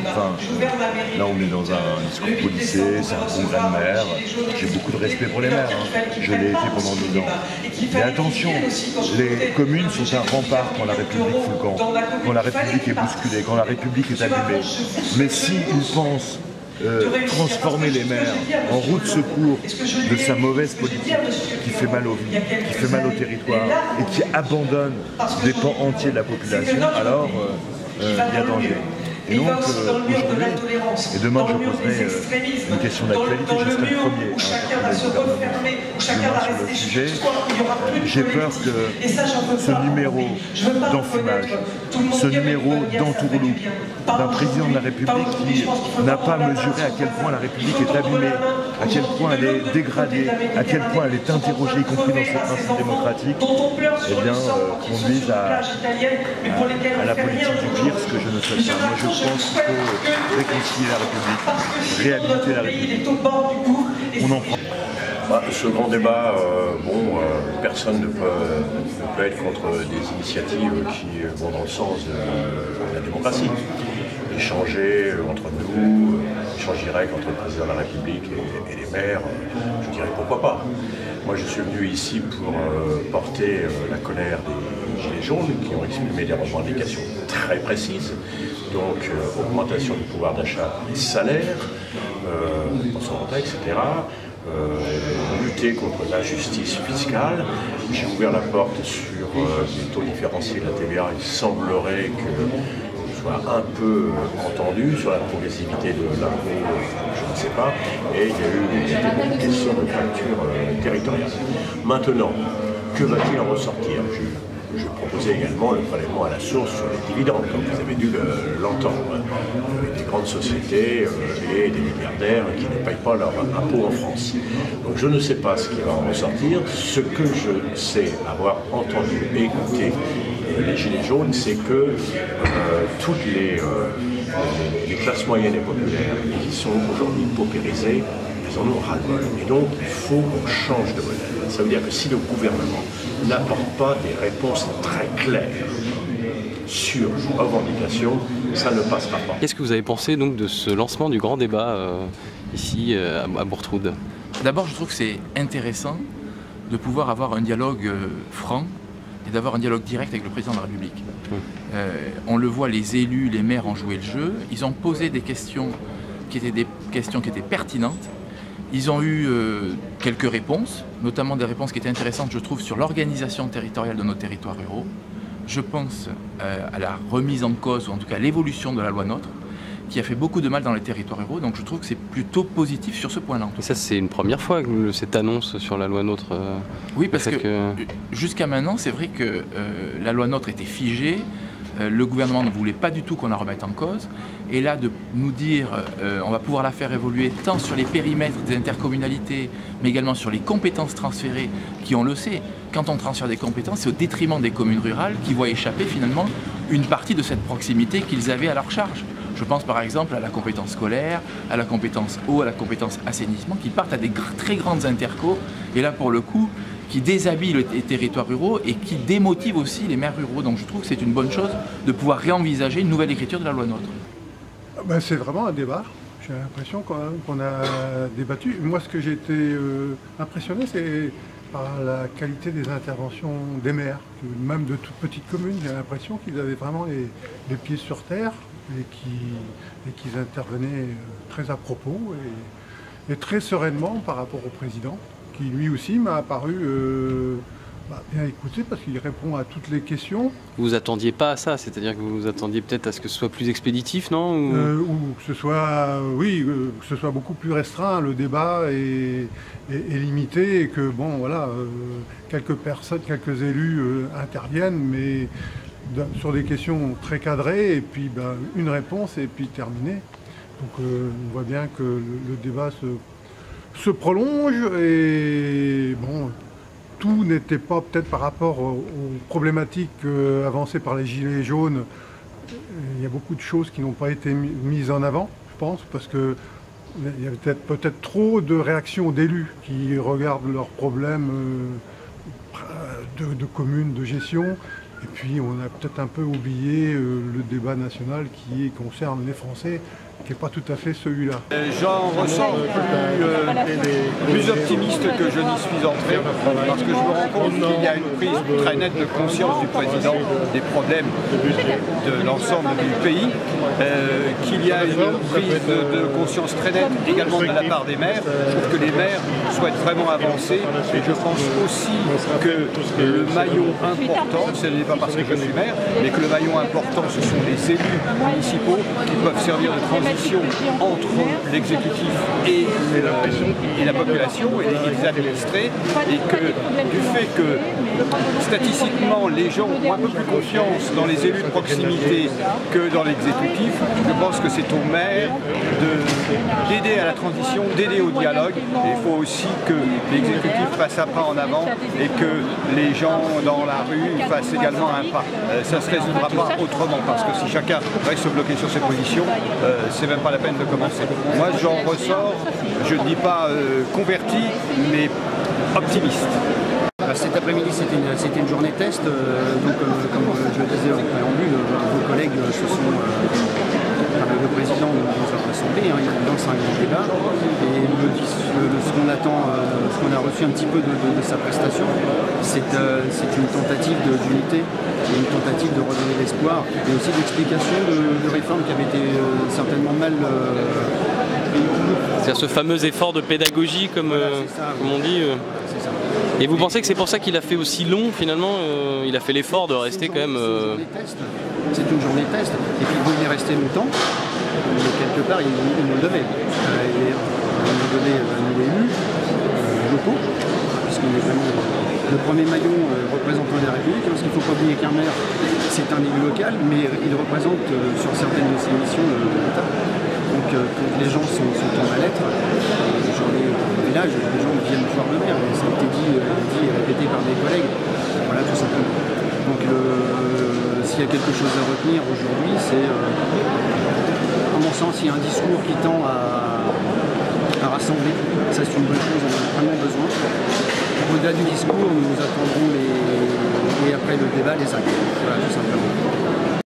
Enfin, là on est dans un discours policier, c'est un congrès de maires. J'ai beaucoup de respect pour les maires, hein. Je l'ai été pendant 2 ans. Mais attention, les communes sont un rempart quand la République fout le camp, quand la République est bousculée, quand la République est abîmée. Mais s'ils pensent transformer les maires en roue de secours de sa mauvaise politique qui fait mal aux vies, qui fait mal au territoire et qui abandonne des pans entiers de la population, alors il y a danger. Et donc aujourd'hui, et demain je poserai une question d'actualité, je serai le premier à interpeller sur le sujet. J'ai peur que ce numéro d'enfumage, ce numéro d'entourloupe d'un président de la République qui n'a pas mesuré à quel point la République est abîmée, à quel point elle est dégradée, à quel point elle est interrogée, y compris dans ses principes démocratiques, eh bien, conduise à la politique du pire, ce que je ne souhaite pas. Moi, je pense qu'il faut réconcilier la République, réhabiliter la République. On en prend. Ce grand débat, personne ne peut être contre des initiatives qui vont dans le sens de la démocratie. Échanger entre nous, échange direct entre le président de la République et les maires, je dirais pourquoi pas. Moi je suis venu ici pour porter la colère des Gilets jaunes qui ont exprimé des revendications très précises, donc augmentation du pouvoir d'achat des salaires, pension de retraite, etc. Lutter contre l'injustice fiscale. J'ai ouvert la porte sur les taux différenciés de la TVA. Il semblerait que soit un peu entendu sur la progressivité de l'impôt, je ne sais pas, et il y a eu une question de fracture territoriale. Maintenant, que va-t-il en ressortir? Je proposais également le prélèvement à la source sur les dividendes, comme vous avez dû l'entendre. Des grandes sociétés et des milliardaires qui ne payent pas leur impôt en France. Donc je ne sais pas ce qui va en ressortir. Ce que je sais avoir entendu et écouté les Gilets jaunes, c'est que toutes les classes moyennes et populaires qui sont aujourd'hui paupérisées, elles en ont ras-le-bol. Et donc il faut qu'on change de modèle. Ça veut dire que si le gouvernement n'apporte pas des réponses très claires sur vos revendications, ça ne passera pas. Qu'est-ce que vous avez pensé donc de ce lancement du grand débat ici à Bourtroude? D'abord, je trouve que c'est intéressant de pouvoir avoir un dialogue franc et d'avoir un dialogue direct avec le président de la République. On le voit, les élus, les maires ont joué le jeu. Ils ont posé des questions qui étaient pertinentes. Ils ont eu quelques réponses, notamment des réponses qui étaient intéressantes, je trouve, sur l'organisation territoriale de nos territoires ruraux. Je pense à la remise en cause, ou en tout cas à l'évolution de la loi NOTRe, qui a fait beaucoup de mal dans les territoires ruraux. Donc je trouve que c'est plutôt positif sur ce point-là. Et ça, c'est une première fois que cette annonce sur la loi NOTRe. Oui, parce que jusqu'à maintenant, c'est vrai que la loi NOTRe était figée. Le gouvernement ne voulait pas du tout qu'on la remette en cause. Et là, de nous dire on va pouvoir la faire évoluer tant sur les périmètres des intercommunalités, mais également sur les compétences transférées, qui, on le sait, quand on transfère des compétences, c'est au détriment des communes rurales qui voient échapper finalement une partie de cette proximité qu'ils avaient à leur charge. Je pense par exemple à la compétence scolaire, à la compétence eau, à la compétence assainissement, qui partent à des très grandes intercos. Et là, pour le coup, qui déshabille les territoires ruraux et qui démotive aussi les maires ruraux. Donc je trouve que c'est une bonne chose de pouvoir réenvisager une nouvelle écriture de la loi NOTRe. C'est vraiment un débat. J'ai l'impression qu'on a débattu. Moi, ce que j'ai été impressionné, c'est par la qualité des interventions des maires, même de toutes petites communes. J'ai l'impression qu'ils avaient vraiment les pieds sur terre et qu'ils intervenaient très à propos et très sereinement par rapport au président, qui lui aussi m'a apparu bien écouté parce qu'il répond à toutes les questions. Vous vous attendiez pas à ça, c'est-à-dire que vous vous attendiez peut-être à ce que ce soit plus expéditif, non? Ou que ce soit, que ce soit beaucoup plus restreint, le débat est limité et que bon voilà, quelques personnes, quelques élus interviennent, mais sur des questions très cadrées et puis une réponse et puis terminé. Donc on voit bien que le débat se prolonge et bon, tout n'était pas peut-être par rapport aux problématiques avancées par les Gilets jaunes. Il y a beaucoup de choses qui n'ont pas été mises en avant, je pense, parce que il y avait peut-être trop de réactions d'élus qui regardent leurs problèmes de communes, de gestion, Et puis on a peut-être un peu oublié le débat national qui concerne les Français, qui n'est pas tout à fait celui-là. J'en ressens plus optimiste que je n'y suis entré, parce que je me rends compte qu'il y a une prise très nette de conscience du président des problèmes de l'ensemble du pays, qu'il y a une prise de conscience très nette également de la part des maires. Je trouve que les maires souhaitent vraiment avancer, et je pense aussi que le maillon important, ce n'est pas parce que je suis maire, mais que le maillon important, ce sont les élus municipaux qui peuvent servir de transition entre l'exécutif et la population et les administrés, et que du fait que statistiquement les gens ont un peu plus confiance dans les élus de proximité que dans l'exécutif, je pense que c'est aux maires d'aider à la transition, d'aider au dialogue. Et il faut aussi que l'exécutif fasse un pas en avant et que les gens dans la rue fassent également un pas. Ça ne se résoudra pas autrement, parce que si chacun reste bloqué sur ses positions, c'est même pas la peine de commencer. Moi j'en ressors, je ne dis pas converti, mais optimiste. Cet après-midi, c'était une journée test. Donc, comme je le disais en préambule, vos collègues se sont... le président nous a rassemblés, hein, évidemment c'est un grand débat. Et ce qu'on attend, ce qu'on a reçu un petit peu de sa prestation, c'est une tentative d'unité, une tentative de redonner l'espoir, et aussi d'explication de réformes qui avaient été certainement mal... C'est-à-dire ce fameux effort de pédagogie, comme on dit. C'est ça. Et vous pensez que c'est pour ça qu'il a fait aussi long, finalement il a fait l'effort de rester quand même... C'est une journée test. Et puis il est resté longtemps, mais quelque part il nous le devait. Il nous devait à nous élus locaux, puisqu'on est vraiment le premier maillon représentant de la République, parce qu'il ne faut pas oublier qu'un maire, c'est un élu local, mais il représente sur certaines de ses missions l'État. Donc quand les gens sont en mal-être, j'en ai au village, les gens viennent voir le maire, ça a été dit et répété par mes collègues, voilà tout simplement. Donc s'il y a quelque chose à retenir aujourd'hui, c'est, à mon sens, il y a un discours qui tend à rassembler, ça c'est une bonne chose, on en a vraiment besoin. Au-delà du discours, nous attendrons et après le débat, les actes, voilà tout simplement.